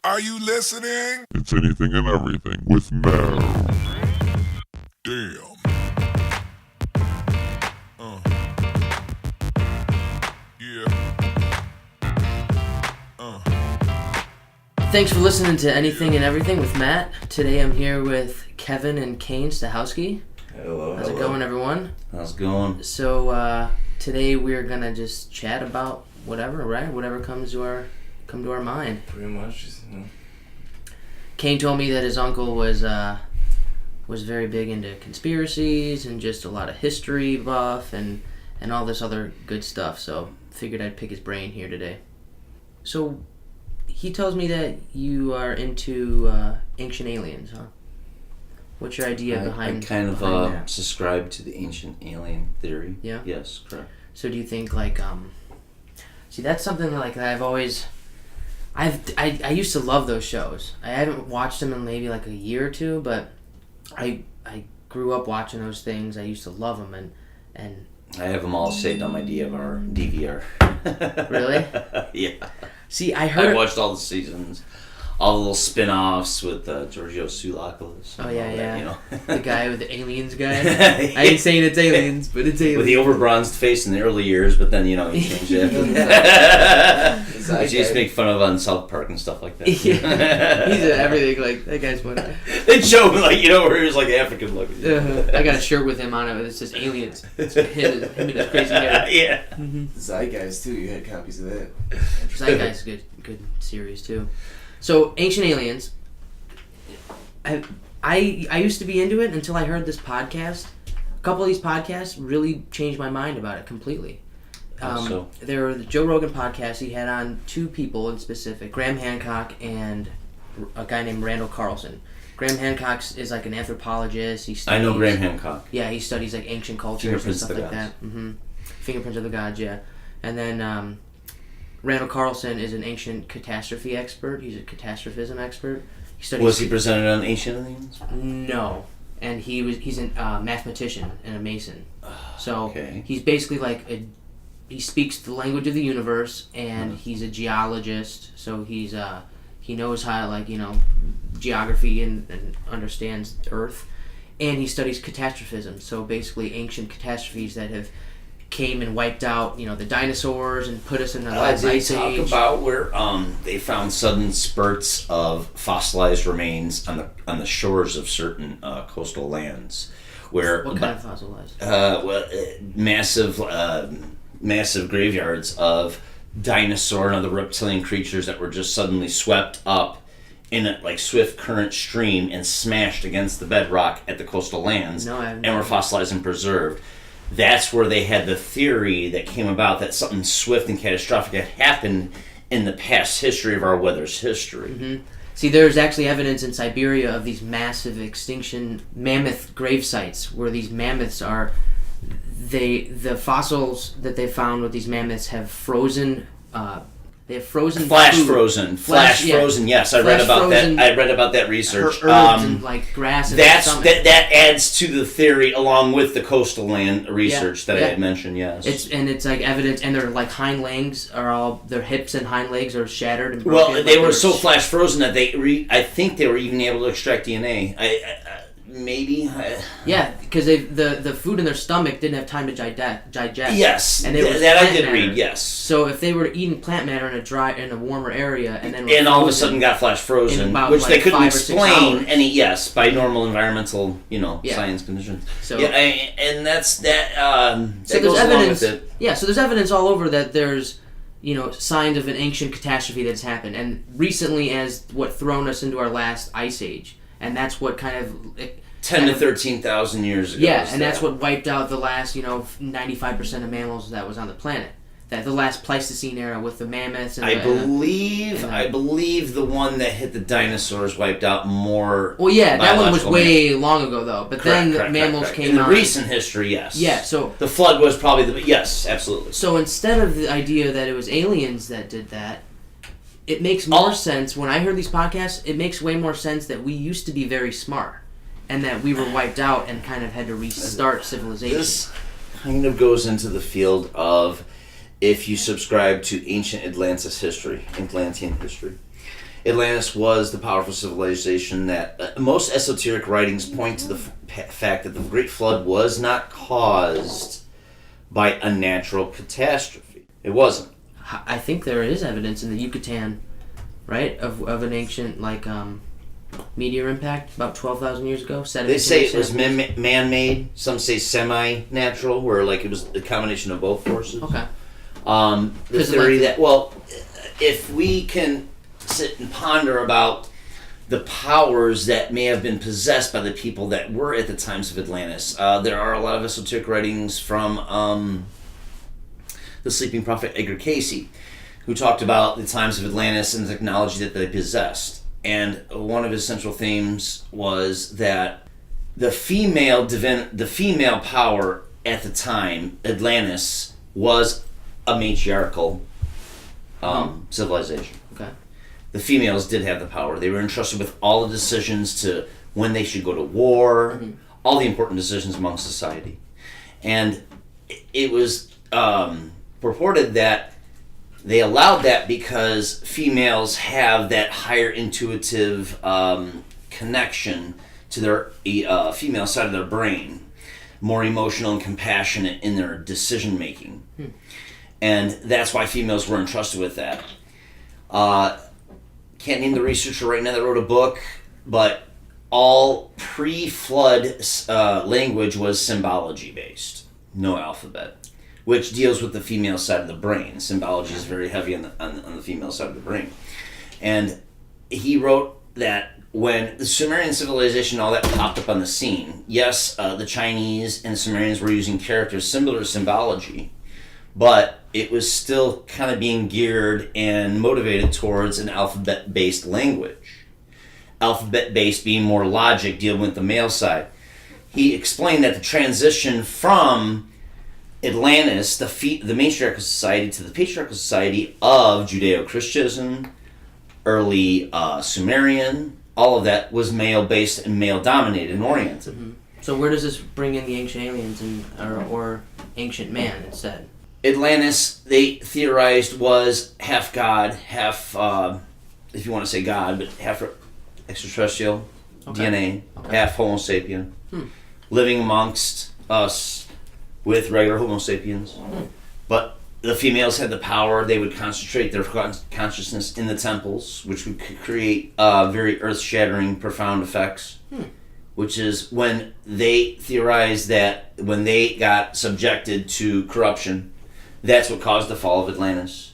Are you listening? It's Anything and Everything with Mel. Damn. Yeah. Thanks for listening to Anything and Everything with Matt. Today I'm here with Kevin and Caine Stachelski. Hello. How's it going, everyone? How's it going? So today we're gonna just chat about whatever, right? Whatever comes to our mind. Pretty much, just, Caine told me that his uncle was very big into conspiracies and just a lot of history buff and all this other good stuff. So figured I'd pick his brain here today. So he tells me that you are into ancient aliens, huh? What's your idea behind? I kind of that? subscribe to the ancient alien theory. Yeah. Yes, correct. So do you think see, that's something that I've always. I used to love those shows. I haven't watched them in maybe like a year or two, but I grew up watching those things. I used to love them, and I have them all saved on my DVR. Really? Yeah. See, I watched all the seasons, all the little spin-offs with Giorgio Sulakis. Oh yeah, that, yeah. The guy with the aliens guy. Yeah. I ain't saying it's aliens, but it's aliens. With the over-bronzed face in the early years, but then, he changed it. Which he used to make fun of on South Park and stuff like that. Yeah. He's everything, like, that guy's funny. They'd show him, where he was, African looking. I got a shirt with him on it that says aliens. It's him and his crazy hair. Yeah. Mm-hmm. Zeitgeist, too. You had copies of that. Zeitgeist is good series, too. So, Ancient Aliens, I used to be into it until I heard this podcast. A couple of these podcasts really changed my mind about it completely. There were the Joe Rogan podcast. He had on two people in specific, Graham Hancock and a guy named Randall Carlson. Graham Hancock is like an anthropologist. He studies, I know Graham Hancock. Yeah, he studies like ancient cultures and stuff like that. Mm-hmm. Fingerprints of the Gods, yeah. And then Randall Carlson is an ancient catastrophe expert. He's a catastrophism expert. Was he presented on Ancient Aliens? No, and he's a mathematician and a Mason. So okay. He's basically he speaks the language of the universe, and he's a geologist. So he knows how geography and understands Earth, and he studies catastrophism. So basically, ancient catastrophes that have came and wiped out, the dinosaurs and put us in the last ice age. They talk about where they found sudden spurts of fossilized remains on the shores of certain coastal lands, where what kind of fossilized? Massive graveyards of dinosaur and other reptilian creatures that were just suddenly swept up in a swift current stream and smashed against the bedrock at the coastal lands and were fossilized and preserved. That's where they had the theory that came about that something swift and catastrophic had happened in the past history of our weather's history. Mm-hmm. See, there's actually evidence in Siberia of these massive extinction mammoth grave sites where these mammoths are. The fossils that they found with these mammoths have frozen. They have frozen. Flash food. frozen. Yes, I read about that research. Herbs and grass. And that adds to the theory, along with the coastal land research that I had mentioned. Yes, it's evidence, and their hind legs their hips and hind legs are shattered and broken. Well, they were so flash frozen that I think they were even able to extract DNA. Maybe. Yeah, because the food in their stomach didn't have time to digest. Yes, and that I did read. Yes. So if they were eating plant matter in a warmer area, and then all of a sudden got flash frozen, which they couldn't explain by normal environmental science conditions. So and that's that. So there's evidence. Yeah, so there's evidence all over that there's signs of an ancient catastrophe that's happened, and recently as what thrown us into our last ice age. And that's what kind of 10 to 13,000 years ago. Yeah, and that's what wiped out the last 95% of mammals that was on the planet. That the last Pleistocene era with the mammoths. And I believe the one that hit the dinosaurs wiped out more. Well, yeah, that one was way long ago though. But then mammals came on. In recent history, yes. Yeah, so the flood was probably yes, absolutely. So instead of the idea that it was aliens that did that. It makes more sense, when I heard these podcasts, it makes way more sense that we used to be very smart and that we were wiped out and kind of had to restart civilization. This kind of goes into the field of if you subscribe to ancient Atlantean history. Atlantis was the powerful civilization that most esoteric writings point to the fact that the Great Flood was not caused by a natural catastrophe. It wasn't. I think there is evidence in the Yucatan, right, of an ancient meteor impact about 12,000 years ago. They say it was man-made. Some say semi-natural, where like it was a combination of both forces. Okay. The theory that if we can sit and ponder about the powers that may have been possessed by the people that were at the times of Atlantis, there are a lot of esoteric writings from the sleeping prophet Edgar Cayce, who talked about the times of Atlantis and the technology that they possessed. And one of his central themes was that the female power at the time, Atlantis, was a matriarchal civilization. Okay. The females did have the power. They were entrusted with all the decisions to when they should go to war, all the important decisions among society. And it was purported that they allowed that because females have that higher intuitive connection to their female side of their brain, more emotional and compassionate in their decision making. And that's why females were entrusted with that. Can't name the researcher right now that wrote a book, but all pre-flood language was symbology based, no alphabet, which deals with the female side of the brain. Symbology is very heavy on the female side of the brain. And he wrote that when the Sumerian civilization, all that popped up on the scene, yes, the Chinese and the Sumerians were using characters similar to symbology, but it was still kind of being geared and motivated towards an alphabet-based language. Alphabet-based being more logic, dealing with the male side. He explained that the transition from Atlantis, the matriarchal society, to the patriarchal society of Judeo-Christianism, early Sumerian, all of that was male-based and male-dominated and oriented. Mm-hmm. So where does this bring in the ancient aliens or ancient man instead? Atlantis, they theorized, was half god, half, if you want to say god, but half extraterrestrial DNA, half Homo sapien, living amongst us with regular Homo sapiens. But the females had the power. They would concentrate their consciousness in the temples, which would create very earth-shattering, profound effects, which is when they theorized that when they got subjected to corruption, that's what caused the fall of Atlantis.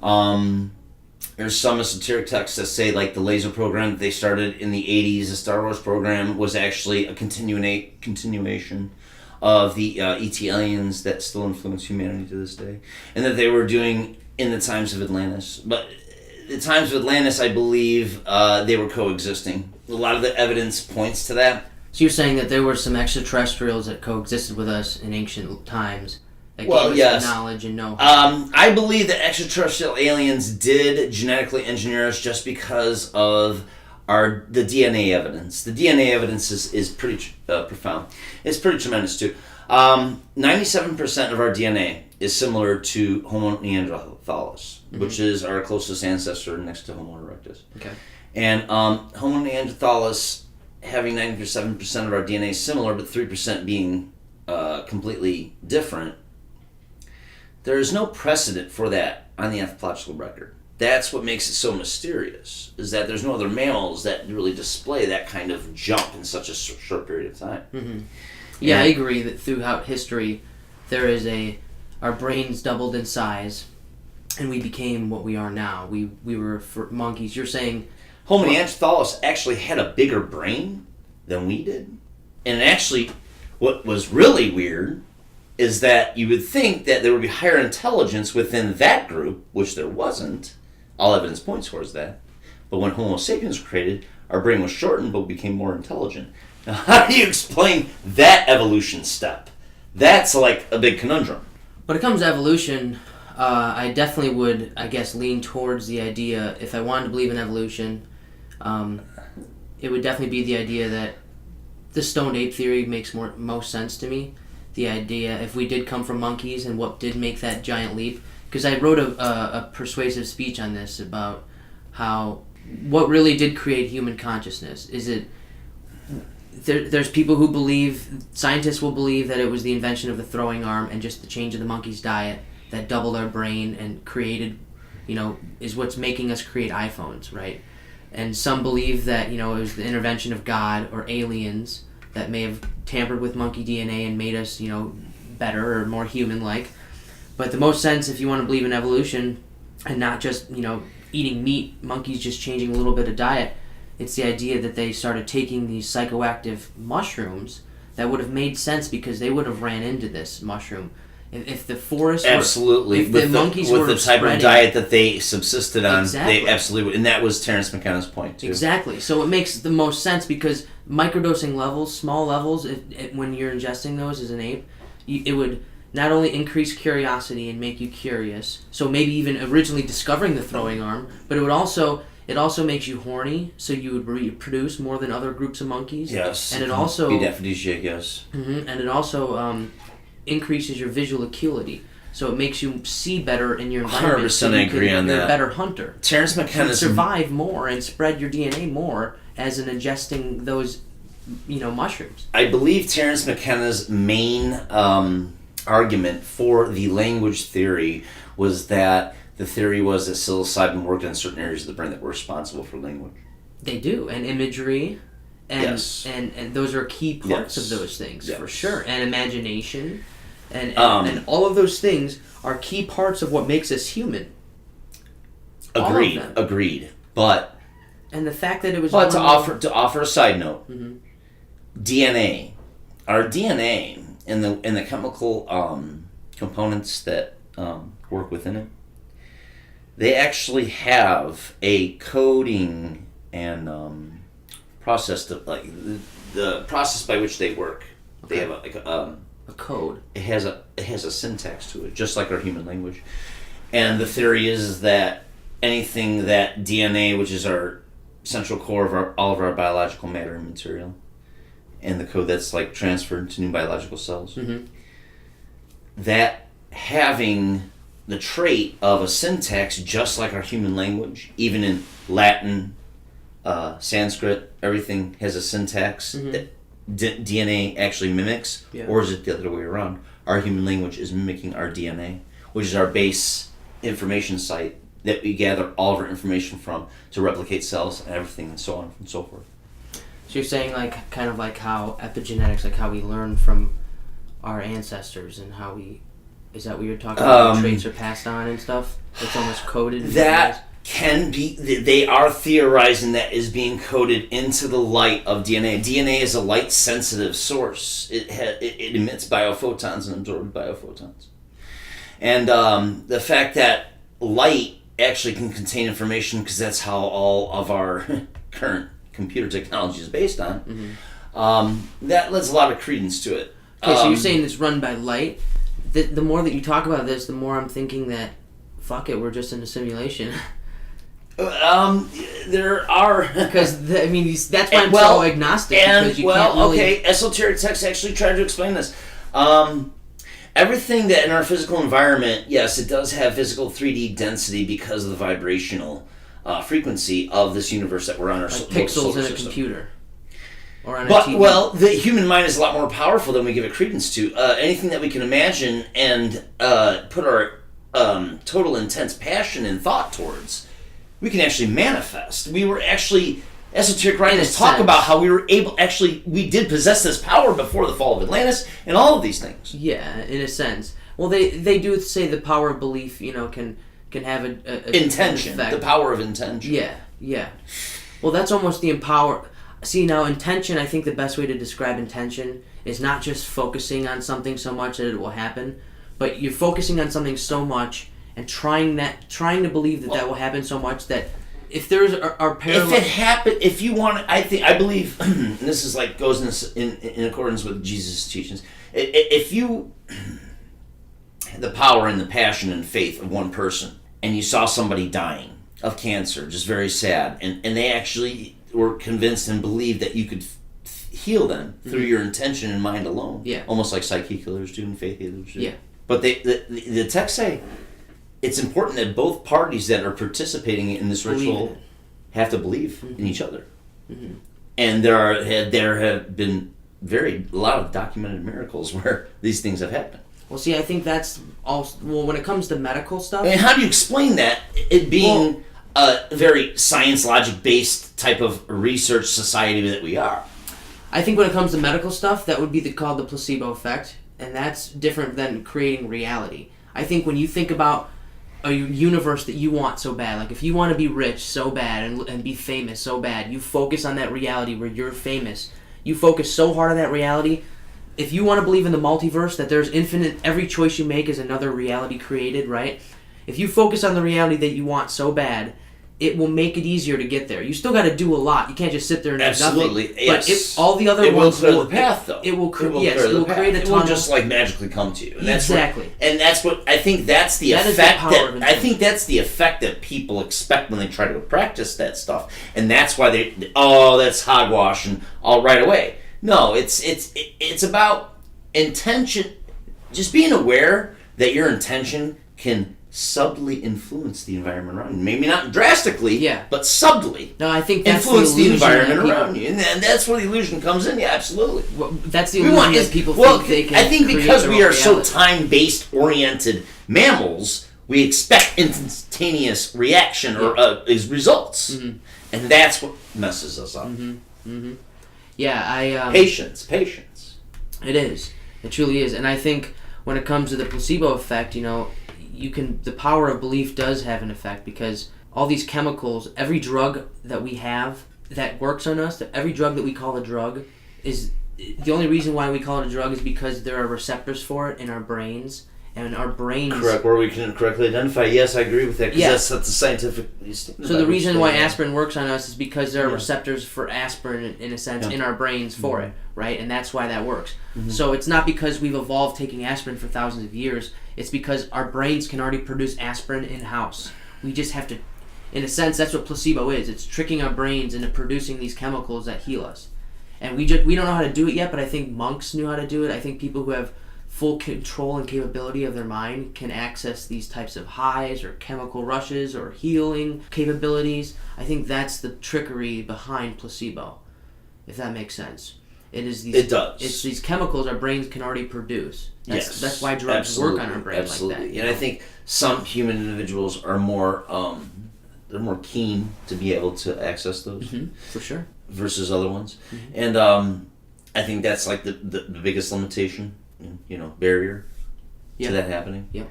There's some esoteric texts that say like the laser program that they started in the 80s, the Star Wars program, was actually a continuation of the E.T. aliens that still influence humanity to this day, and that they were doing in the times of Atlantis. But the times of Atlantis, I believe, they were coexisting. A lot of the evidence points to that. So you're saying that there were some extraterrestrials that coexisted with us in ancient times that Well, gave us yes. knowledge and know-how? I believe that extraterrestrial aliens did genetically engineer us just because of the DNA evidence. The DNA evidence is pretty profound. It's pretty tremendous too. 97% of our DNA is similar to Homo neanderthalis, which is our closest ancestor next to Homo erectus. Okay. And Homo neanderthalis having 97% of our DNA similar, but 3% being completely different, there is no precedent for that on the anthropological record. That's what makes it so mysterious, is that there's no other mammals that really display that kind of jump in such a short period of time. Mm-hmm. Yeah, I agree that throughout history, there is our brains doubled in size, and we became what we are now. We were monkeys. You're saying Homo neanderthalis actually had a bigger brain than we did. And actually, what was really weird is that you would think that there would be higher intelligence within that group, which there wasn't. All evidence points towards that. But when Homo sapiens was created, our brain was shortened but became more intelligent. Now, how do you explain that evolution step? That's like a big conundrum. when it comes to evolution, I definitely would, I guess, lean towards the idea, if I wanted to believe in evolution, it would definitely be the idea that the stoned ape theory makes most sense to me. The idea, if we did come from monkeys and what did make that giant leap, because I wrote a persuasive speech on this about how what really did create human consciousness. Is it there's people who believe, scientists will believe that it was the invention of the throwing arm and just the change of the monkey's diet that doubled our brain and created, is what's making us create iPhones, right? And some believe that, it was the intervention of God or aliens that may have tampered with monkey DNA and made us, better or more human-like. But the most sense, if you want to believe in evolution and not just, eating meat, monkeys just changing a little bit of diet, it's the idea that they started taking these psychoactive mushrooms that would have made sense because they would have ran into this mushroom. If the forest absolutely, if the monkeys with were the type spreading, of diet that they subsisted on, exactly. They absolutely would. And that was Terence McKenna's point too. Exactly. So it makes the most sense because microdosing levels, small levels, when you're ingesting those as an ape, it would not only increase curiosity and make you curious, so maybe even originally discovering the throwing arm, but it also makes you horny, so you would reproduce more than other groups of monkeys. Yes. And it also be an aphrodisiac, yes. And it also increases your visual acuity, so it makes you see better in your environment. 100% so I agree on you're that. a better hunter. Terence You McKenna's survive more and spread your DNA more as in ingesting those, mushrooms. I believe Terence McKenna's main argument for the language theory was that the theory was that psilocybin worked in certain areas of the brain that were responsible for language. They do, and imagery, and Yes. and those are key parts Yes. of those things Yes. for sure, and imagination, and all of those things are key parts of what makes us human. All of them. Agreed. But And the fact that it was to one- offer a side note, Mhm. DNA, our DNA and the chemical components that work within it, they actually have a coding and process to, like the process by which they work. They have a code. it has a syntax to it, just like our human language. And the theory is that anything that DNA, which is our central core of all of our biological matter and material, and the code that's like transferred to new biological cells, Mm-hmm. that having the trait of a syntax just like our human language, even in Latin, Sanskrit, everything has a syntax Mhm. that DNA actually mimics, Yeah. or is it the other way around? Our human language is mimicking our DNA, which is our base information site that we gather all of our information from to replicate cells and everything and so on and so forth. So you're saying kind of like how epigenetics, like how we learn from our ancestors and how we, is that what you're talking about? Traits are passed on and stuff? It's almost coded? That can be, they are theorizing that is being coded into the light of DNA. DNA is a light sensitive source. It emits biophotons and absorbs biophotons. And the fact that light actually can contain information, because that's how all of our current computer technology is based on, that lends a lot of credence to it. Okay, so you're saying it's run by light? The more that you talk about this, the more I'm thinking that, fuck it, we're just in a simulation. There are... Because, that's why I'm well, so agnostic, And, because you well, can't really... okay, esoteric texts actually try to explain this. Everything that in our physical environment, yes, it does have physical 3D density because of the vibrational frequency of this universe that we're on, our Like solar pixels in a system. computer. Or on a But, TV. well, the human mind is a lot more powerful than we give it credence to. Anything that we can imagine and put our total intense passion and thought towards, we can actually manifest. We were actually... Esoteric writers talk about how we were able... Actually, we did possess this power before the fall of Atlantis and all of these things. Yeah, in a sense. Well, they do say the power of belief, can have a Intention. an effect. The power of intention. Yeah. Well, that's almost the empower... See, now, intention, I think the best way to describe intention is not just focusing on something so much that it will happen, but you're focusing on something so much and trying to believe that will happen so much that if there's our parallel... If it happened, if you want, I believe, and this is like goes in accordance with Jesus' teachings. If you had the power and the passion and faith of one person, and you saw somebody dying of cancer, just very sad, and they actually were convinced and believed that you could heal them through your intention and mind alone. Yeah. Almost like psychic healers do and faith healers do. Yeah. But the texts say it's important that both parties that are participating in this Believe ritual in it. have to believe in each other. And there have been a lot of documented miracles where these things have happened. Well, see, I think that's also when it comes to medical stuff. And how do you explain that? It being a very science logic based type of research society that we are. I think when it comes to medical stuff, that would be called the placebo effect, and that's different than creating reality. I think when you think about a universe that you want so bad, like if you want to be rich so bad and be famous so bad, you focus on that reality where you're famous. You focus so hard on that reality. If you want to believe in the multiverse, that there's infinite, every choice you make is another reality created, right? If you focus on the reality that you want so bad, it will make it easier to get there. You still got to do a lot. You can't just sit there and do Absolutely, nothing. yes. But all the other will ones clear the path, though. It will create a It tunnel. won't just like magically come to you. And Exactly. That's what I think. That's the That is the effect. power of I think that's the effect that people expect when they try to practice that stuff, and that's why that's hogwash and all right away. No, it's about intention. Just being aware that your intention can subtly influence the environment around you. Maybe not drastically, Yeah. but subtly. No, I think that's Influence the illusion that environment people- around you, and that's where the illusion comes in. Yeah, absolutely. Well, that's the We illusion want that people well, think they can I think create because their we own are so reality. time-based oriented mammals, we expect instantaneous reaction or results, and that's what messes us up. Yeah, Patience. It is. It truly is. And I think when it comes to the placebo effect, the power of belief does have an effect, because all these chemicals, every drug that we have that works on us, every drug that we call a drug, is the only reason why we call it a drug is because there are receptors for it in our brains. And our brains... Correct, where we can correctly identify. Yes, I agree with that, because Yeah. that's a scientific... So the reason why aspirin works on us is because there are receptors for aspirin, in a sense, in our brains for it, right? And that's why that works. So it's not because we've evolved taking aspirin for thousands of years. It's because our brains can already produce aspirin in-house. We just have to... In a sense, that's what placebo is. It's tricking our brains into producing these chemicals that heal us. And we don't know how to do it yet, but I think monks knew how to do it. I think people who have full control and capability of their mind can access these types of highs or chemical rushes or healing capabilities. I think that's the trickery behind placebo, if that makes sense. It does. It's these chemicals our brains can already produce. That's why drugs work on our brain like that. And I think some human individuals are more they're more keen to be able to access those For sure. versus other ones, and I think that's like the biggest limitation, barrier to that happening. Yep.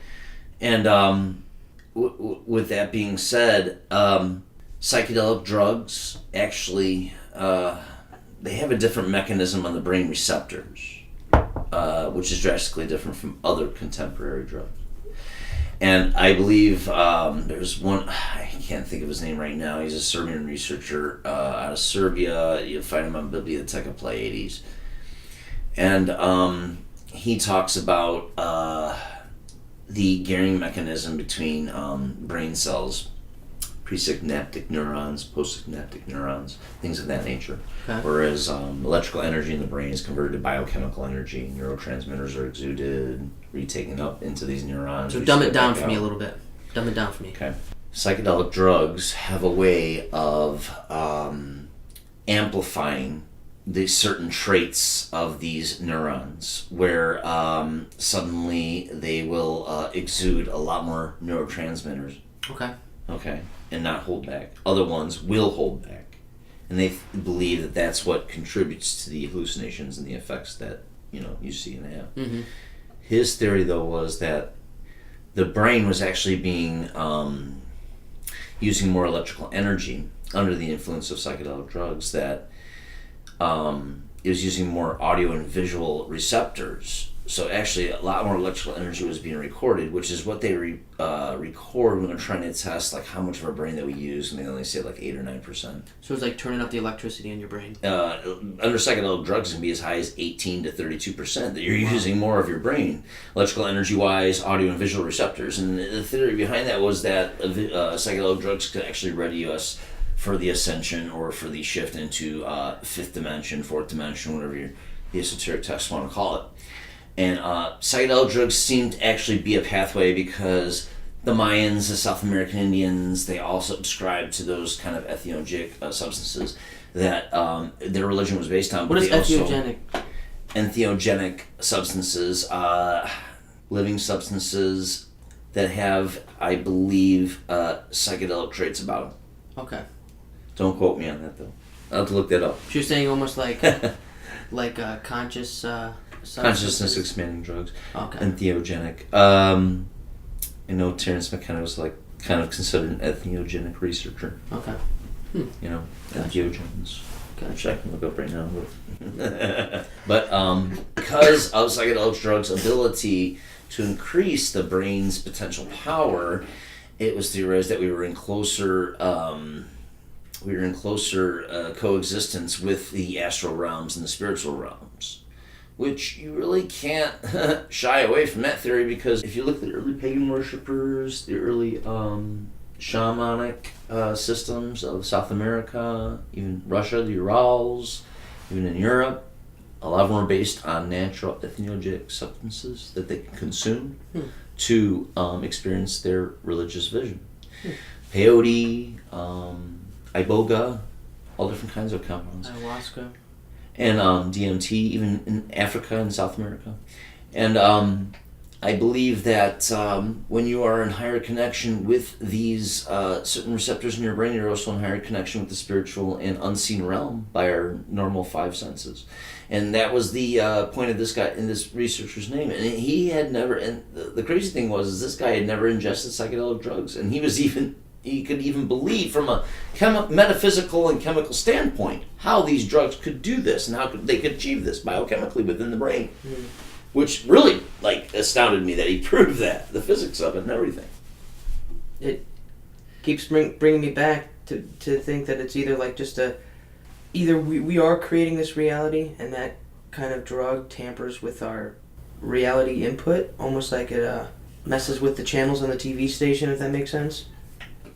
And with that being said, psychedelic drugs actually they have a different mechanism on the brain receptors, which is drastically different from other contemporary drugs. And I believe there's one, I can't think of his name right now. He's a Serbian researcher out of Serbia. You'll find him on Bibliotheca Pleiades. And he talks about the gearing mechanism between brain cells, presynaptic neurons, postsynaptic neurons, things of that nature. Okay. Whereas electrical energy in the brain is converted to biochemical energy, neurotransmitters are exuded, retaken up into these neurons. So dumb it down for me a little bit. Dumb it down for me. Okay. Psychedelic drugs have a way of amplifying the certain traits of these neurons, where suddenly they will exude a lot more neurotransmitters. Okay, and not hold back. Other ones will hold back, and they believe that that's what contributes to the hallucinations and the effects that you see and have. His theory, though, was that the brain was actually being using more electrical energy under the influence of psychedelic drugs. That it was using more audio and visual receptors. So actually, a lot more electrical energy was being recorded, which is what they record when they're trying to test like how much of our brain that we use, and they only say like 8 or 9%. So it's like turning up the electricity in your brain. Under psychedelic drugs, it can be as high as 18 to 32% that you're using more of your brain, electrical energy-wise, audio and visual receptors. And the theory behind that was that psychedelic drugs could actually ready us for the ascension or for the shift into fifth dimension, fourth dimension, whatever the esoteric texts want to call it. And psychedelic drugs seem to actually be a pathway because the Mayans, the South American Indians, they all subscribed to those kind of entheogenic substances that their religion was based on. What is they also- entheogenic? Entheogenic substances, living substances that have, I believe, psychedelic traits about them. Okay. Don't quote me on that, though. I'll have to look that up. So you're saying almost like conscious Consciousness expanding drugs. Okay. Entheogenic. I know Terence McKenna was like kind of considered an entheogenic researcher. Okay. You know, entheogens. Gotcha. Which I can look up right now. But because of psychedelic drugs' ability to increase the brain's potential power, it was theorized that we were in closer coexistence with the astral realms and the spiritual realms, which you really can't shy away from that theory, because if you look at the early pagan worshippers, the early shamanic systems of South America, even Russia, the Urals, even in Europe, a lot of them are based on natural entheogenic substances that they can consume to experience their religious vision. Peyote, iboga, all different kinds of compounds. Ayahuasca. And DMT, even in Africa and South America. And I believe that when you are in higher connection with these certain receptors in your brain, you're also in higher connection with the spiritual and unseen realm by our normal five senses. And that was the point of this guy, in this researcher's name. And he had never, and the crazy thing was, is this guy had never ingested psychedelic drugs. And he could even believe from a metaphysical and chemical standpoint how these drugs could do this and how they could achieve this biochemically within the brain. Which really, astounded me that he proved that, the physics of it and everything. It keeps bringing me back to think that it's either either we are creating this reality, and that kind of drug tampers with our reality input, almost like it messes with the channels on the TV station, if that makes sense.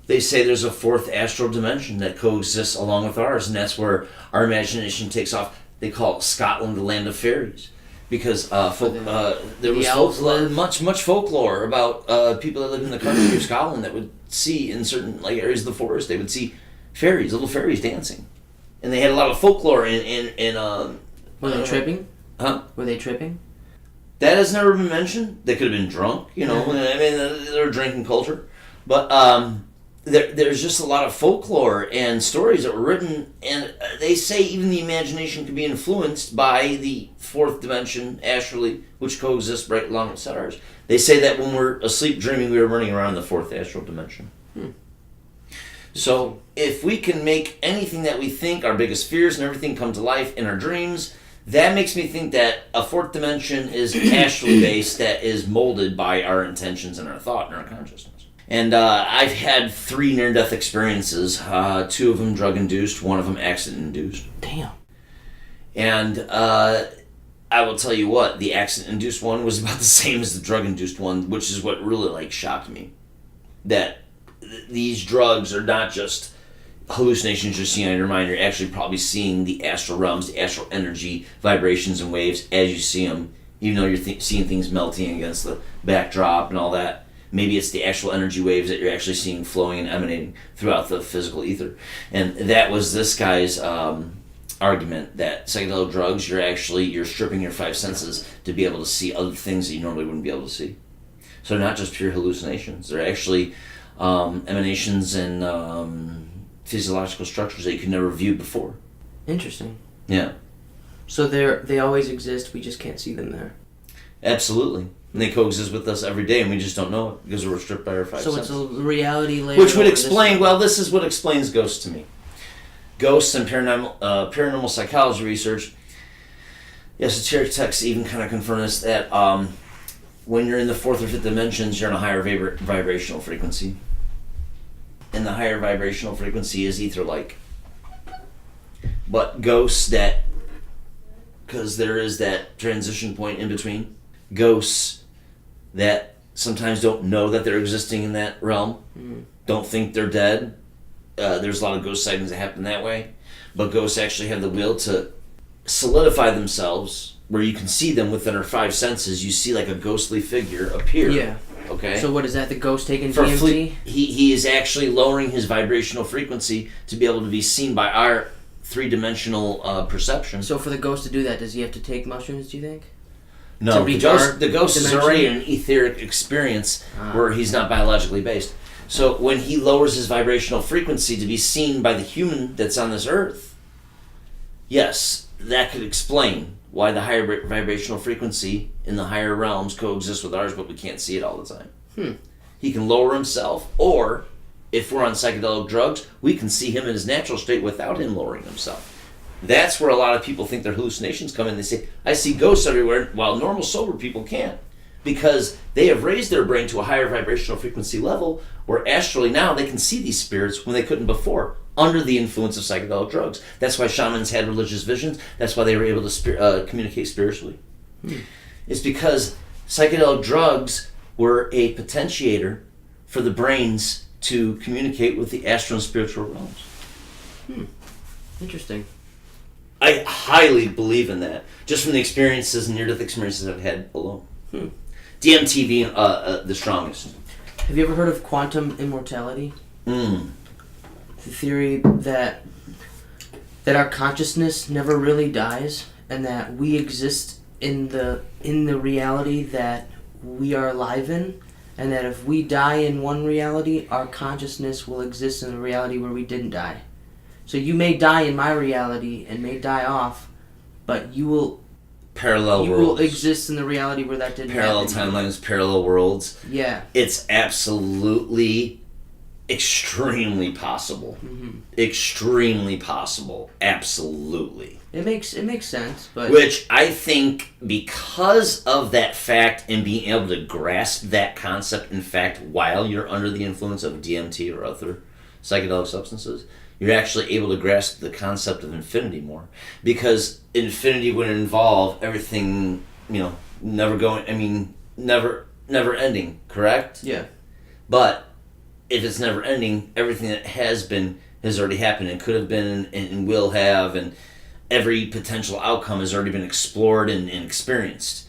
They say there's a fourth astral dimension that coexists along with ours, and that's where our imagination takes off. They call Scotland the land of fairies, because there was much folklore about people that lived in the country of Scotland that would see in certain areas of the forest, they would see fairies, little fairies dancing, and they had a lot of folklore in Were they tripping? Huh? Were they tripping? That has never been mentioned. They could have been drunk, I mean, they're a drinking culture, but there's just a lot of folklore and stories that were written, and they say even the imagination can be influenced by the fourth dimension astrally, which coexists right alongside ours. They say that when we're asleep dreaming, we are running around in the fourth astral dimension. So if we can make anything that we think, our biggest fears and everything, come to life in our dreams, that makes me think that a fourth dimension is astrally based, that is molded by our intentions and our thought and our consciousness. And I've had 3 near-death experiences, 2 of them drug-induced, 1 of them accident-induced. Damn. And I will tell you what, the accident-induced one was about the same as the drug-induced one, which is what really shocked me. That these drugs are not just hallucinations you're seeing on your mind, you're actually probably seeing the astral realms, the astral energy, vibrations and waves as you see them, even though you're seeing things melting against the backdrop and all that. Maybe it's the actual energy waves that you're actually seeing flowing and emanating throughout the physical ether. And that was this guy's argument, that psychedelic drugs, you're stripping your 5 senses to be able to see other things that you normally wouldn't be able to see. So they're not just pure hallucinations. They're actually emanations and physiological structures that you could never view before. Interesting. Yeah. So they always exist, we just can't see them there. Absolutely. And they coexist with us every day, and we just don't know it because we're stripped by our 5 senses. So it's a reality layer. Which would explain, this is what explains ghosts to me. Ghosts and paranormal psychology research, esoteric texts even kind of confirm this, that when you're in the 4th or 5th dimensions, you're in a higher vibrational frequency. And the higher vibrational frequency is ether-like. But ghosts because there is that transition point in between, ghosts that sometimes don't know that they're existing in that realm, don't think they're dead. There's a lot of ghost sightings that happen that way, but ghosts actually have the will to solidify themselves where you can see them within our 5 senses. You see like a ghostly figure appear Okay. So what is that? The ghost taking For DMT? he is actually lowering his vibrational frequency to be able to be seen by our three-dimensional perception. So for the ghost to do that, does he have to take mushrooms? Do you think? No, to the reach our ghost is dimension? already in an etheric experience where he's not biologically based. So when he lowers his vibrational frequency to be seen by the human that's on this earth, yes, that could explain why the higher vibrational frequency in the higher realms coexists with ours, but we can't see it all the time. He can lower himself, or if we're on psychedelic drugs, we can see him in his natural state without him lowering himself. That's where a lot of people think their hallucinations come in. They say, I see ghosts everywhere, while normal sober people can't. Because they have raised their brain to a higher vibrational frequency level, where astrally now they can see these spirits when they couldn't before, under the influence of psychedelic drugs. That's why shamans had religious visions. That's why they were able to communicate spiritually. It's because psychedelic drugs were a potentiator for the brains to communicate with the astral and spiritual realms. Interesting. I highly believe in that, just from the experiences and near-death experiences I've had alone. DMT being the strongest. Have you ever heard of quantum immortality? The theory that our consciousness never really dies, and that we exist in the reality that we are alive in, and that if we die in one reality, our consciousness will exist in a reality where we didn't die. So you may die in my reality and may die off, but you will Will exist in the reality where that didn't parallel happen. timelines, parallel worlds. Yeah. It's absolutely extremely possible. Extremely possible. Absolutely. It makes sense, but Which I think, because of that fact and being able to grasp that concept, in fact, while you're under the influence of DMT or other psychedelic substances, you're actually able to grasp the concept of infinity more. Because infinity would involve everything, never ending, correct? yeah. But if it's never ending, everything that has been has already happened and could have been and will have, and every potential outcome has already been explored and experienced.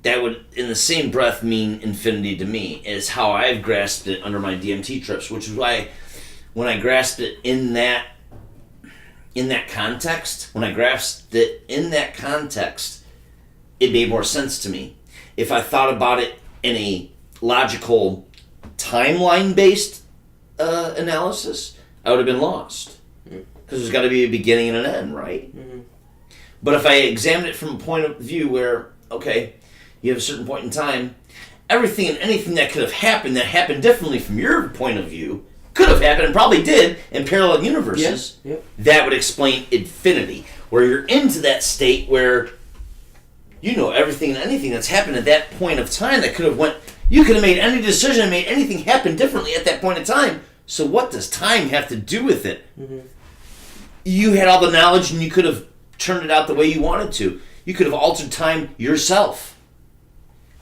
That would, in the same breath, mean infinity to me, is how I've grasped it under my DMT trips, which is why when I grasped it in that context, it made more sense to me. If I thought about it in a logical, timeline-based analysis, I would have been lost. Because there's got to be a beginning and an end, right? But if I examined it from a point of view where, okay, you have a certain point in time, everything and anything that could have happened that happened differently from your point of view could have happened and probably did in parallel universes. That would explain infinity, where you're into that state where you know everything and anything that's happened at that point of time that could have went. You could have made any decision, made anything happen differently at that point in time. So what does time have to do with it? You had all the knowledge and you could have turned it out the way you wanted to. You could have altered time yourself.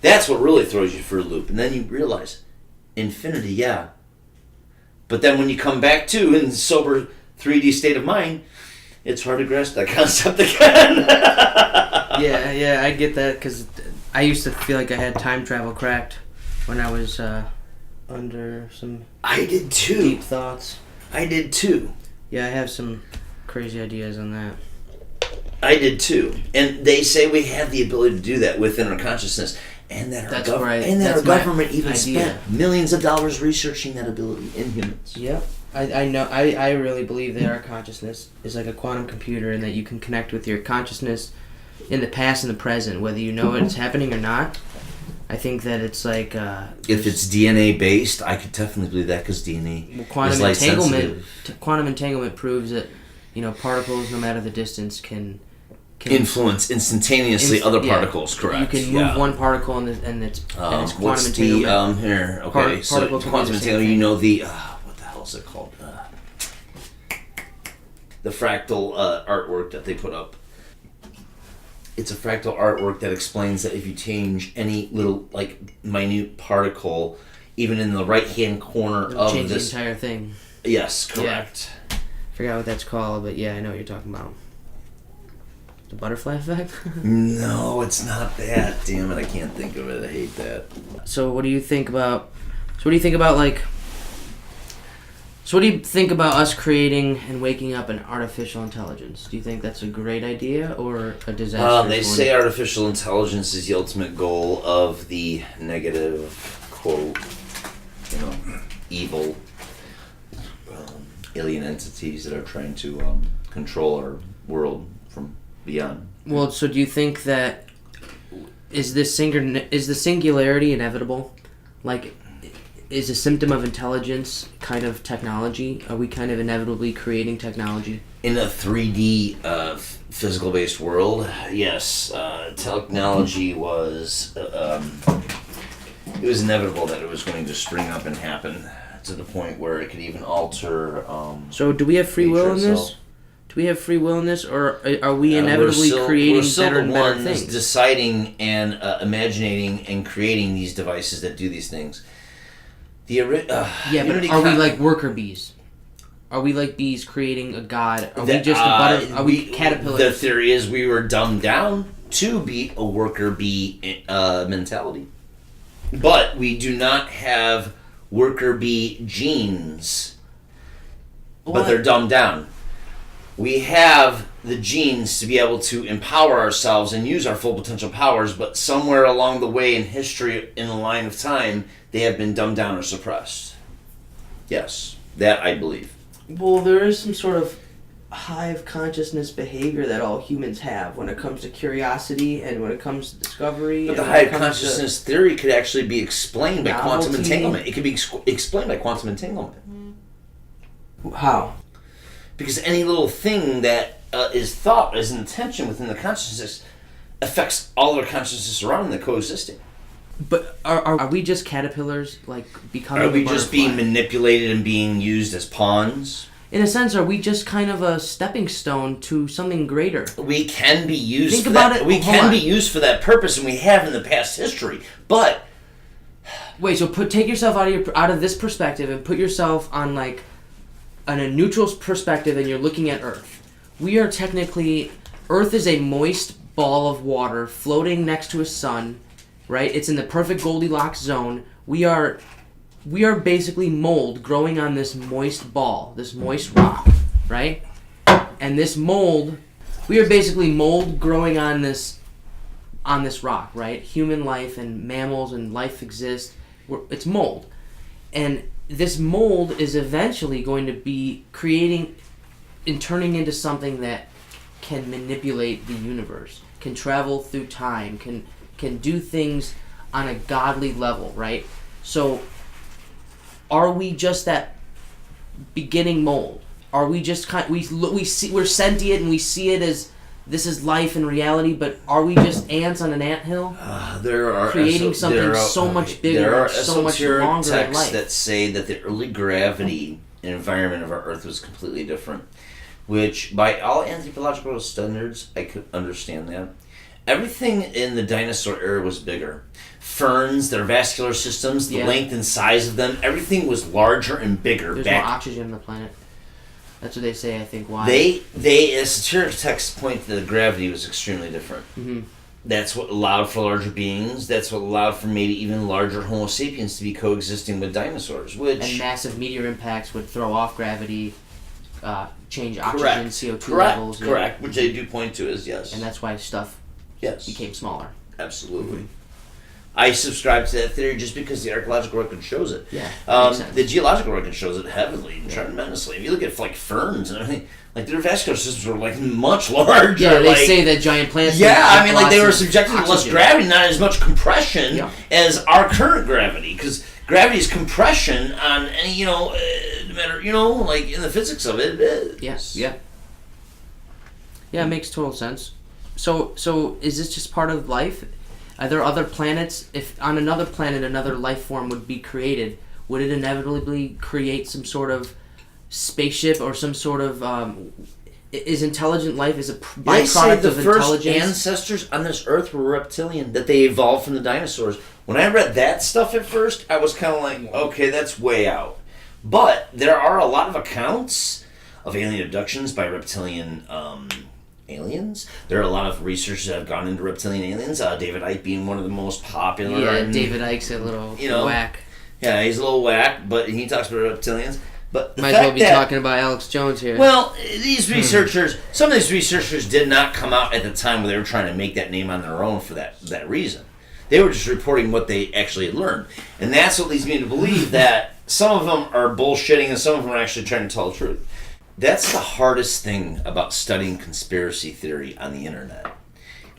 That's what really throws you for a loop. And then you realize, infinity, yeah. But then when you come back to in sober 3D state of mind, it's hard to grasp that concept again. yeah, I get that, because I used to feel like I had time travel cracked when I was under some I did too. deep thoughts. I did too. Yeah, I have some crazy ideas on that. I did too. And they say we have the ability to do that within our consciousness. And that our government even spent millions of dollars researching that ability in humans. Yep. I know. I really believe that our consciousness is like a quantum computer, and that you can connect with your consciousness in the past and the present, whether you know it's happening or not. I think that it's like... if it's DNA based, I could definitely believe that, because DNA quantum is light entanglement. sensitive. Quantum entanglement proves that, particles, no matter the distance, can influence instantaneously other particles. Correct. You can move one particle and it's quantum what's entanglement. the here? Okay, so quantum entanglement. The what the hell is it called? The fractal artwork that they put up. It's a fractal artwork that explains that if you change any little minute particle, even in the right hand corner It'll of change this the entire thing. Yes, correct. Yeah. Forgot what that's called, but yeah, I know what you're talking about. The butterfly effect? No, it's not that. Damn it, I can't think of it. I hate that. So what do you think about like... So what do you think about us creating and waking up an artificial intelligence? Do you think that's a great idea or a disaster? They say artificial intelligence is the ultimate goal of the negative, quote, evil alien entities that are trying to control our world from beyond. Well, so do you think that is the singularity inevitable? Like, is a symptom of intelligence kind of technology? Are we kind of inevitably creating technology? In a 3D physical-based world, yes. Technology was... it was inevitable that it was going to spring up and happen to the point where it could even alter... so do we have free will in this? Do we have free will in this, or are we inevitably creating better and better things? Deciding and imagining and creating these devices that do these things. But are we like worker bees? Are we like bees creating a god? Are we just are we caterpillars? The theory is we were dumbed down to be a worker bee mentality. But we do not have worker bee genes. But they're dumbed down. We have the genes to be able to empower ourselves and use our full potential powers, but somewhere along the way in history, in the line of time, they have been dumbed down or suppressed. Yes, that I believe. Well, there is some sort of hive consciousness behavior that all humans have when it comes to curiosity and when it comes to discovery. But the hive consciousness theory could actually be explained by quantum entanglement. It could be explained by quantum entanglement. How? Because any little thing that is thought as an intention within the consciousness affects all other consciousness around them that coexisting. But are we just caterpillars, like becoming? Are we just being manipulated and being used as pawns? In a sense, are we just kind of a stepping stone to something greater? We can be used. Think about it. We can be used for that purpose, and we have in the past history. But wait, so take yourself out of this perspective and put yourself on like on a neutral perspective, and you're looking at Earth. We are technically Earth is a moist ball of water floating next to a sun. Right? It's in the perfect Goldilocks zone. We are basically mold growing on this moist ball, this moist rock, right? And this mold, we are basically mold growing on this rock, right? Human life and mammals and life exist. It's mold. And this mold is eventually going to be creating and turning into something that can manipulate the universe, can travel through time, can do things on a godly level, right? So, are we just that beginning mold? Are we just we're sentient and we see it as this is life and reality? But are we just ants on an anthill? There are creating something so much bigger, there are so much longer than texts life. that say that the early gravity and environment of our Earth was completely different. Which, by all anthropological standards, I could understand that. Everything in the dinosaur era was bigger. Ferns, their vascular systems, the length and size of them, everything was larger and bigger. There's more oxygen on the planet. That's what they say, I think, why. Esoteric texts point that the gravity was extremely different. Mm-hmm. That's what allowed for larger beings. That's what allowed for maybe even larger Homo sapiens to be coexisting with dinosaurs. And massive meteor impacts would throw off gravity, change oxygen, CO2 levels. Correct, which they do point to as yes. And that's why stuff became smaller. Absolutely. Mm-hmm. I subscribe to that theory just because the archaeological record shows it. Yeah, the geological record shows it heavily and tremendously. If you look at like ferns and everything, like their vascular systems were like much larger. Yeah, they say that giant plants. Yeah, I mean, like they were subjected to less gravity, not as much compression as our current gravity, because gravity is compression on any no matter like in the physics of it. Yes. Yeah. Yeah, it makes total sense. So is this just part of life? Are there other planets? If on another planet another life form would be created, would it inevitably create some sort of spaceship or some sort of is intelligent life is a byproduct of intelligence? The first ancestors on this earth were reptilian, that they evolved from the dinosaurs. When I read that stuff at first, I was kind of like, okay, that's way out. But there are a lot of accounts of alien abductions by reptilian aliens. There are a lot of researchers that have gone into reptilian aliens. David Icke being one of the most popular. Yeah, and, David Icke's a little whack. Yeah, he's a little whack, but he talks about reptilians. But the Might as fact well be that, talking about Alex Jones here. Well, these researchers, some of these researchers did not come out at the time where they were trying to make that name on their own for that reason. They were just reporting what they actually had learned. And that's what leads me to believe that some of them are bullshitting and some of them are actually trying to tell the truth. That's the hardest thing about studying conspiracy theory on the internet.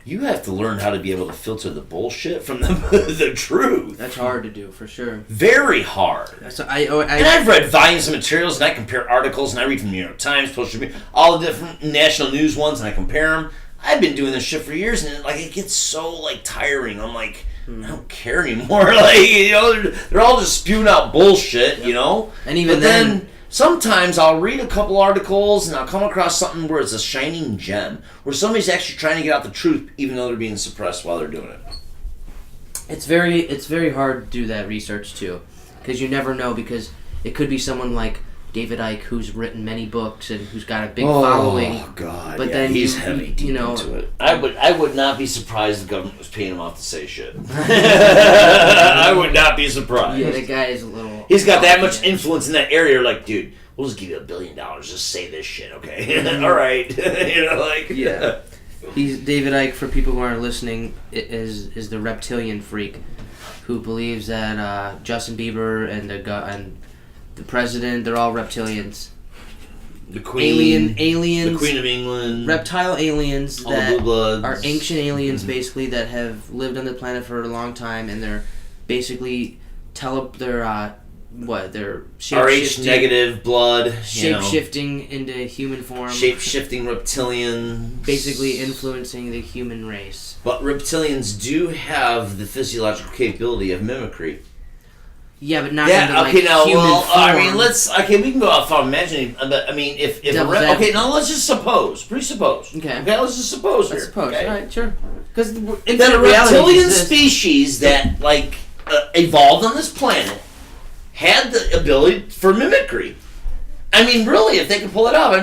You have to learn how to be able to filter the bullshit from the truth. That's hard to do, for sure. Very hard. So And I've read volumes of materials, and I compare articles, and I read from the New York Times, Post Tribune, all the different national news ones, and I compare them. I've been doing this shit for years, and it gets so tiring. I'm like, I don't care anymore. They're all just spewing out bullshit, And even but then sometimes I'll read a couple articles and I'll come across something where it's a shining gem, where somebody's actually trying to get out the truth, even though they're being suppressed while they're doing it. It's very hard to do that research too, because you never know, because it could be someone like David Icke who's written many books and who's got a big following. Oh God! But yeah, then he's heavy deep into it. I would not be surprised if the government was paying him off to say shit. I would not be surprised. Yeah, the guy is a little. He's got that much influence in that area. Like, dude, we'll just give you $1 billion. Just say this shit, okay? All right. Yeah. He's David Icke. For people who aren't listening, is the reptilian freak who believes that Justin Bieber and the president, they're all reptilians. The Queen, aliens, the Queen of England, reptile aliens all the that Blue Bloods. are ancient aliens, basically, that have lived on the planet for a long time, and they're basically they're RH negative blood, shape-shifting into human form, shape-shifting reptilian, basically influencing the human race. But reptilians do have the physiological capability of mimicry. Yeah, but not human form. we can go out far imagining, but if let's just presuppose. Okay, let's just suppose here. Suppose, okay? All right, sure. Because that a reptilian species that evolved on this planet had the ability for mimicry. I mean, really, if they could pull it off,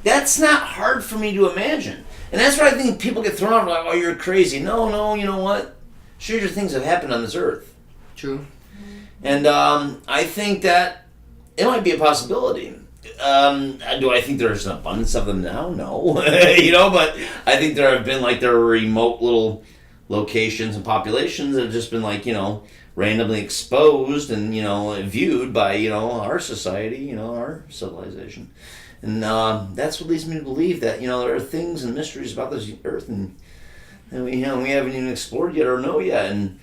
that's not hard for me to imagine. And that's why I think people get thrown off, like, oh, you're crazy. No, you know what? Stranger things have happened on this earth. True. And I think that it might be a possibility. Do I think there's an abundance of them now? No. But I think there have been, there are remote little locations and populations that have just been, randomly exposed and, viewed by, our society, our civilization. And that's what leads me to believe that, there are things and mysteries about this earth and we haven't even explored yet or know yet. And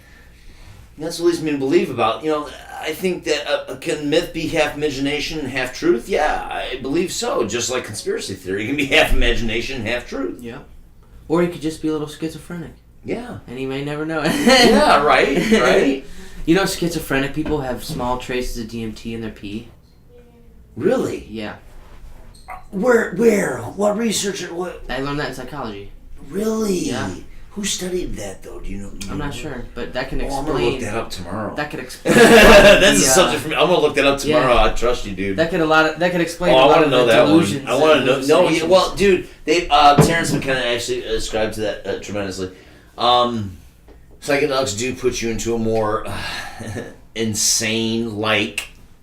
that's what leads me to believe about, I think that can myth be half imagination and half truth? Yeah, I believe so. Just like conspiracy theory can be half imagination and half truth. Yeah. Or he could just be a little schizophrenic. Yeah. And he may never know. Yeah, right. Schizophrenic people have small traces of DMT in their pee. Really? Yeah. Where? What researcher? What? I learned that in psychology. Really? Yeah. Who studied that, though? Do you know? I'm not sure, but that can explain. I'm gonna look that up tomorrow. That could explain. That's a subject for me. I'm gonna look that up tomorrow. I trust you, dude. That could explain a lot of the delusions. I want to know. No, yeah, well, dude, Terrence McKenna actually ascribed to that tremendously. Psychedelics do put you into a more insane,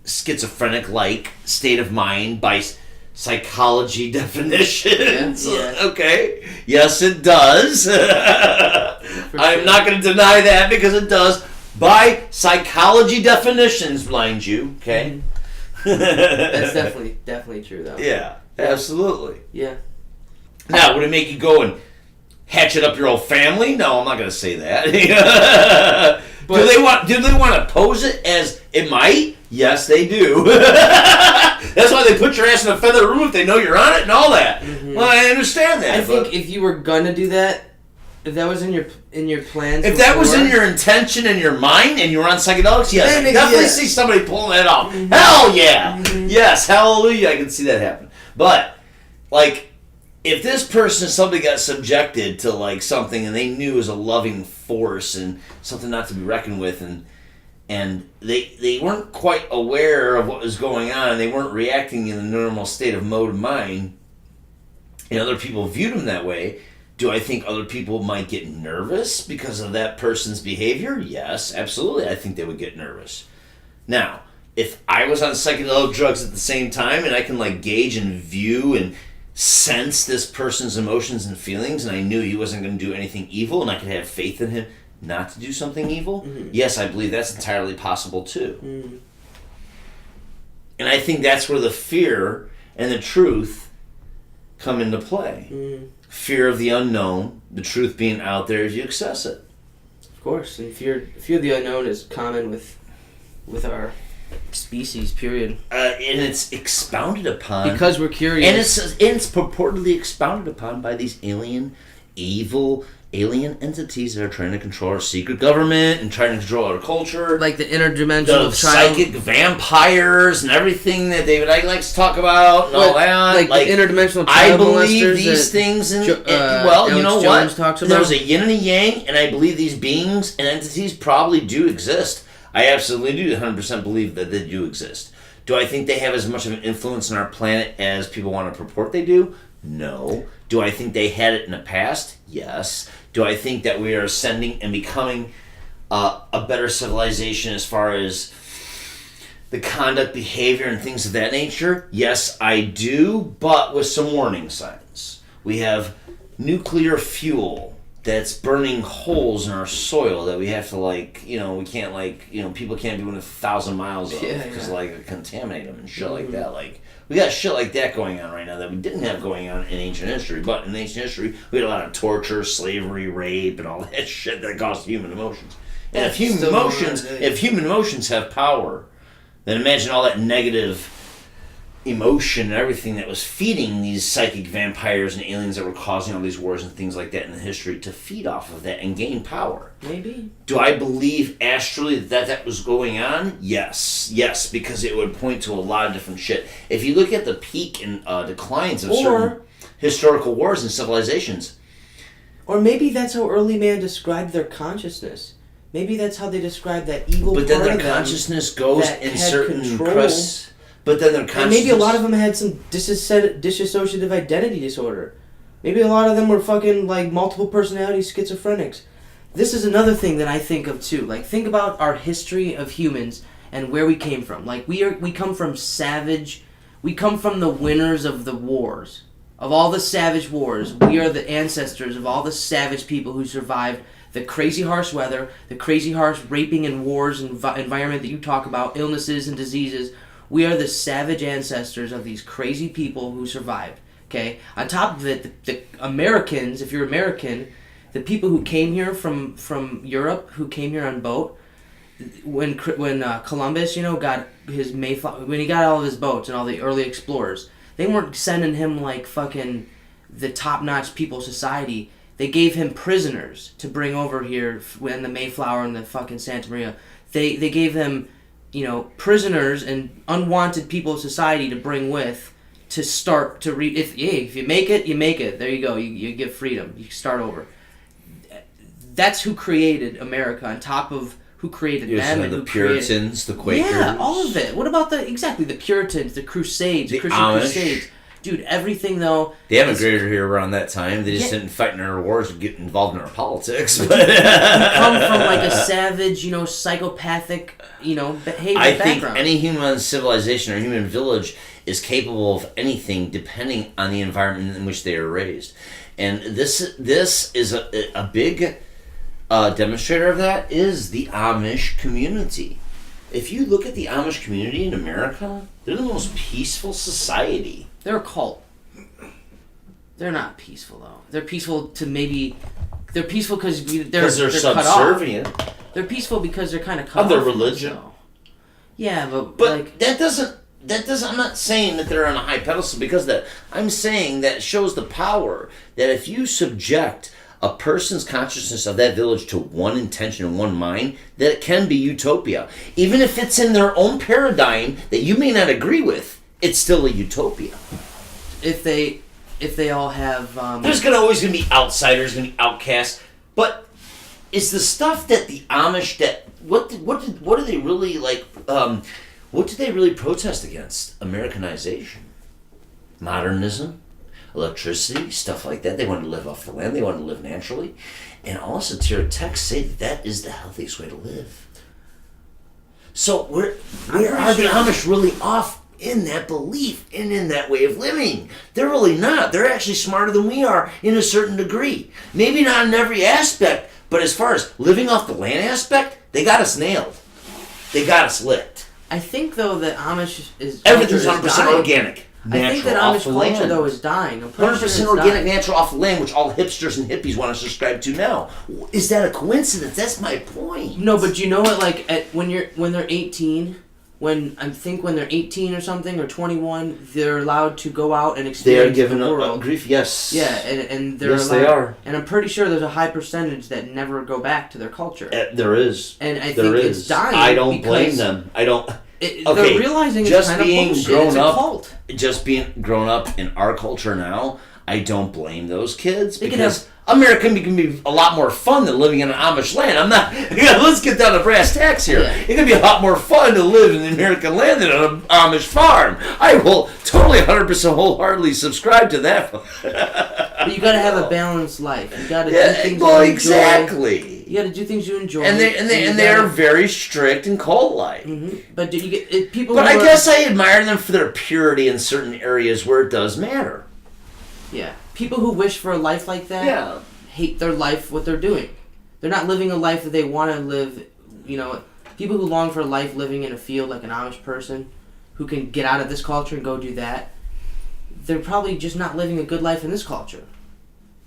schizophrenic, state of mind by psychology definitions. Yeah. Okay. Yes, it does. I'm not going to deny that because it does. By psychology definitions, mind you. Okay. That's definitely true, though. Yeah, absolutely. Yeah. Now, would it make you go and hatchet up your whole family? No, I'm not going to say that. But do they want to pose it as it might? Yes, they do. That's why they put your ass in a feather room if they know you're on it and all that. Mm-hmm. Well, I understand that. I think if you were gonna do that, if that was in your plans, if that was in your intention and your mind, and you were on psychedelics, yes, I definitely see somebody pulling that off. Mm-hmm. Hell yeah, yes, hallelujah, I can see that happen. But if this person, somebody got subjected to something and they knew was a loving force and something not to be reckoned with, and they weren't quite aware of what was going on, and they weren't reacting in the normal state of mode of mind, and other people viewed him that way, do I think other people might get nervous because of that person's behavior? Yes, absolutely. I think they would get nervous. Now, if I was on psychedelic drugs at the same time and I can like gauge and view and sense this person's emotions and feelings, and I knew he wasn't going to do anything evil, and I could have faith in him not to do something evil, yes, I believe that's entirely possible too. And I think that's where the fear and the truth come into play. Fear of the unknown, the truth being out there as you access it. Of course, and fear of the unknown is common with our species, period. And it's expounded upon because we're curious, and it's purportedly expounded upon by these evil alien entities that are trying to control our secret government and trying to control our culture, like the interdimensional psychic vampires and everything that David Icke likes to talk about and all that. Like the interdimensional I child believe molesters these that things, and Alex you know Jones what? talks about. There's a yin and a yang, and I believe these beings and entities probably do exist. I absolutely do 100% believe that they do exist. Do I think they have as much of an influence on our planet as people want to purport they do? No. Do I think they had it in the past? Yes. Do I think that we are ascending and becoming a better civilization as far as the conduct, behavior, and things of that nature? Yes, I do, but with some warning signs. We have nuclear fuel that's burning holes in our soil that we have to, we can't, people can't be within 1,000 miles of because, contaminate them and shit like that. We got shit like that going on right now that we didn't have going on in ancient history. But in ancient history, we had a lot of torture, slavery, rape, and all that shit that caused human emotions. And if human emotions have power, then imagine all that negative emotion and everything that was feeding these psychic vampires and aliens that were causing all these wars and things like that in the history to feed off of that and gain power. Maybe. Do I believe astrally that was going on? Yes, because it would point to a lot of different shit. If you look at the peak and declines of certain historical wars and civilizations. Or maybe that's how early man described their consciousness. Maybe that's how they described that evil part of them. But then their consciousness goes in certain crests. But then their consciousness... And maybe a lot of them had some dissociative identity disorder. Maybe a lot of them were fucking, multiple personality schizophrenics. This is another thing that I think of, too. Think about our history of humans and where we came from. We come from savage... We come from the winners of the wars. Of all the savage wars, we are the ancestors of all the savage people who survived the crazy harsh weather, the crazy harsh raping and wars and environment that you talk about, illnesses and diseases. We are the savage ancestors of these crazy people who survived, okay? On top of it, the Americans, if you're American, the people who came here from Europe, who came here on boat, when Columbus, got his Mayflower, when he got all of his boats and all the early explorers, they weren't sending him fucking the top-notch people society. They gave him prisoners to bring over here when the Mayflower and the fucking Santa Maria. They gave him... prisoners and unwanted people of society to bring with to start to read. If you make it, you make it. There you go. You get freedom. You start over. That's who created America. On top of who created them and the who Puritans, the Quakers. Yeah, all of it. What about the Puritans, the Crusades, the Christian Amish. Crusades? Dude, everything though. They emigrated here around that time. They just didn't fight in our wars or get involved in our politics. But you come from a savage, psychopathic, behavior I background. think any human civilization or human village is capable of anything depending on the environment in which they are raised. And this is a big demonstrator of that is the Amish community. If you look at the Amish community in America, they're the most peaceful society. They're a cult. They're not peaceful though. They're peaceful to maybe. They're peaceful because they're subservient. Cut off. They're peaceful because they're kind of cut of their off religion. So. Yeah, but that doesn't. I'm not saying that they're on a high pedestal because of that. I'm saying that it shows the power that if you subject a person's consciousness of that village to one intention and one mind, that it can be utopia. Even if it's in their own paradigm that you may not agree with, it's still a utopia. If they all have... There's always going to be outsiders, going to be outcasts, but is the stuff that the Amish... What do they really what do they really protest against? Americanization? Modernism? electricity, stuff like that. They wanted to live off the land. They wanted to live naturally. And all esoteric texts say that is the healthiest way to live. So where are the Amish really off in that belief and in that way of living? They're really not. They're actually smarter than we are in a certain degree. Maybe not in every aspect, but as far as living off the land aspect, they got us nailed. They got us licked. I think though that Amish is Everything's culture is 100% dying. organic. Natural, I think that off Amish the culture land. though is dying. I'm pretty 100% sure it's organic, dying. natural, off the land, which all hipsters and hippies want to subscribe to now. Is that a coincidence? That's my point. No, but you know what? Like when they're 18, when they're 18 or something or 21, they're allowed to go out and They are experience given the a world. grief, yes. Yeah, and they're Yes, allowed, they are. And I'm pretty sure there's a high percentage that never go back to their culture. There is. And I There think is. it's dying. I don't because blame them. I don't. Okay, Okay, they're realizing it's just kind of being bullshit. grown It's a up, cult. just being grown up in our culture now, I don't blame those kids They can because America can be a lot more fun than living in an Amish land. I'm not. Let's get down to brass tacks here. Yeah. It can be a lot more fun to live in the American land than on an Amish farm. I will totally 100% wholeheartedly subscribe to that. But you got to have a balanced life. You got to do Yeah, things well, you enjoy. exactly. You got to do things you enjoy. And they are very strict and cult-like. But do you get people? But who I are- guess I admire them for their purity in certain areas where it does matter. Yeah, people who wish for a life like that hate their life, what they're doing. They're not living a life that they want to live. You know, people who long for a life living in a field like an Amish person, who can get out of this culture and go do that, they're probably just not living a good life in this culture.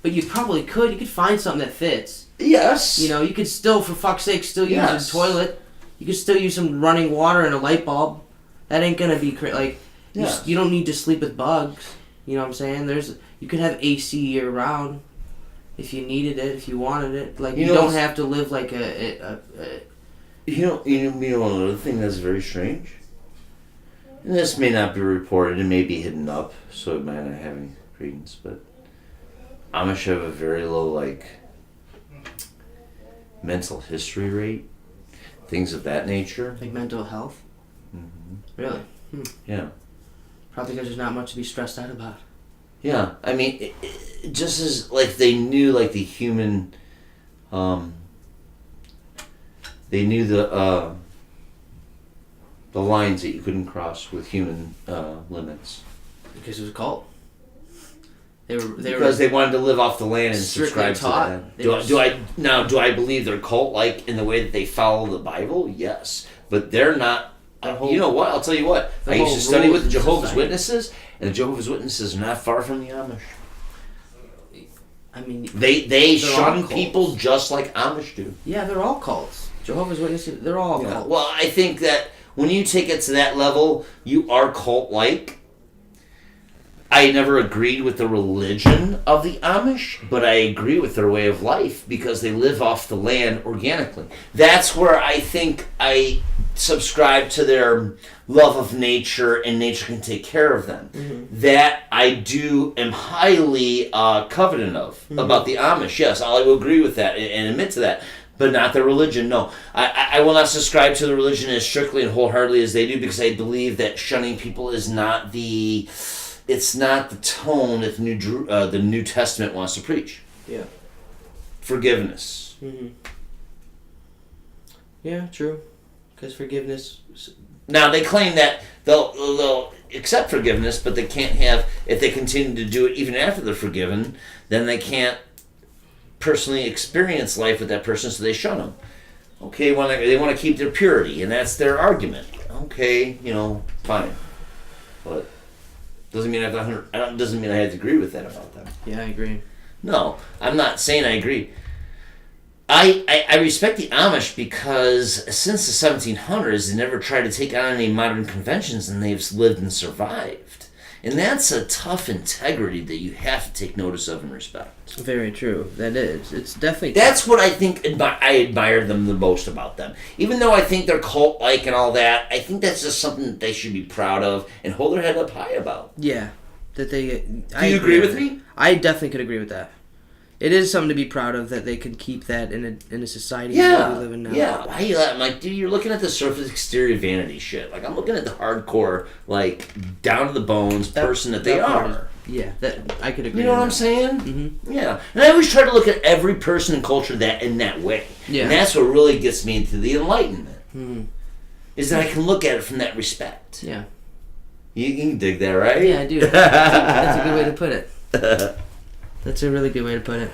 But you probably could. You could find something that fits. Yes. You know, you could still, for fuck's sake, still use Yes. a toilet. You could still use some running water and a light bulb. That ain't gonna be like. Yes. You don't need to sleep with bugs. You know what I'm saying? You could have AC year round if you needed it, if you wanted it. Like you know don't what's- have to live like a You know another thing that's very strange? And this may not be reported, it may be hidden up, so it might not have any credence, but Amish have a very low, like, mental history rate, things of that nature. like mental health. Really? Yeah. Probably because there's not much to be stressed out about. Yeah, I mean, it just as, like, they knew, like, the human, they knew the lines that you couldn't cross with human limits. Because it was a cult. They Because they wanted to live off the land and strictly subscribe taught. to that. They Do I believe they're cult-like in the way that they follow the Bible? Yes. But they're not. You know what? I'll tell you what. the I used whole to study with the rules in Jehovah's society. Witnesses, and the Jehovah's Witnesses are not far from the Amish. I mean, They They're shun all people cults. just like Amish do. yeah, they're all cults. Jehovah's Witnesses, they're all Yeah. cults. Well, I think that when you take it to that level, you are cult-like. I never agreed with the religion of the Amish, but I agree with their way of life because they live off the land organically. That's where I think I subscribe to their love of nature and nature can take care of them. That I am highly covenant of about the Amish. Yes, I will agree with that and admit to that. But not their religion, no. I will not subscribe to the religion as strictly and wholeheartedly as they do because I believe that shunning people is not the tone that the New Testament wants to preach. Yeah. Forgiveness. Yeah, true. Because forgiveness. Now they claim that they'll accept forgiveness, but they can't have, if they continue to do it even after they're forgiven, then they can't personally experience life with that person, so they shun them. Okay, they want to keep their purity, and that's their argument. Okay, fine, but doesn't mean doesn't mean I have to agree with that about them. Yeah, I agree. No, I'm not saying I agree. I respect the Amish because since the 1700s, they never tried to take on any modern conventions, and they've lived and survived. And that's a tough integrity that you have to take notice of and respect. Very true. That is. It's definitely. That's what I think I admire them the most about them. Even though I think they're cult-like and all that, I think that's just something that they should be proud of and hold their head up high about. Yeah. That they. Do you agree with me? I definitely could agree with that. It is something to be proud of that they can keep that in a society Yeah, we live in now. yeah. I'm like, dude, you're looking at the surface exterior vanity shit. Like, I'm looking at the hardcore, like, down to the bones person that they part are. Yeah, that I could agree. You know on what I'm that. saying? Mm-hmm. Yeah. And I always try to look at every person and culture in that way. Yeah. And that's what really gets me into the Enlightenment. Mm-hmm. Is that I can look at it from that respect. Yeah. You can dig that, right? Yeah, I do. That's a good way to put it. That's a really good way to put it.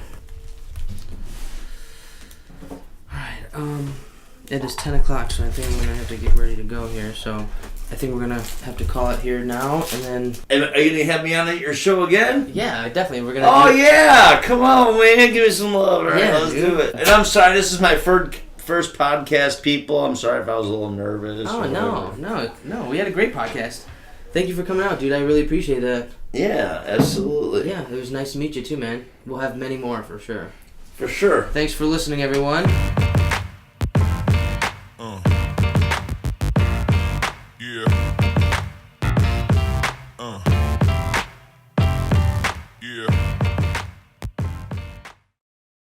Alright, it is 10 o'clock, so I think I'm going to have to get ready to go here. So I think we're going to have to call it here now, and then... And are you going to have me on at your show again? Yeah, definitely. We're going to Oh, yeah! Come on, man. Give me some love. All right, Yeah, let's dude. do it. And I'm sorry, this is my first podcast, people. I'm sorry if I was a little nervous. Oh, or no. We had a great podcast. Thank you for coming out, dude. I really appreciate that. Yeah, absolutely. Yeah, it was nice to meet you, too, man. We'll have many more, for sure. For sure. Thanks for listening, everyone.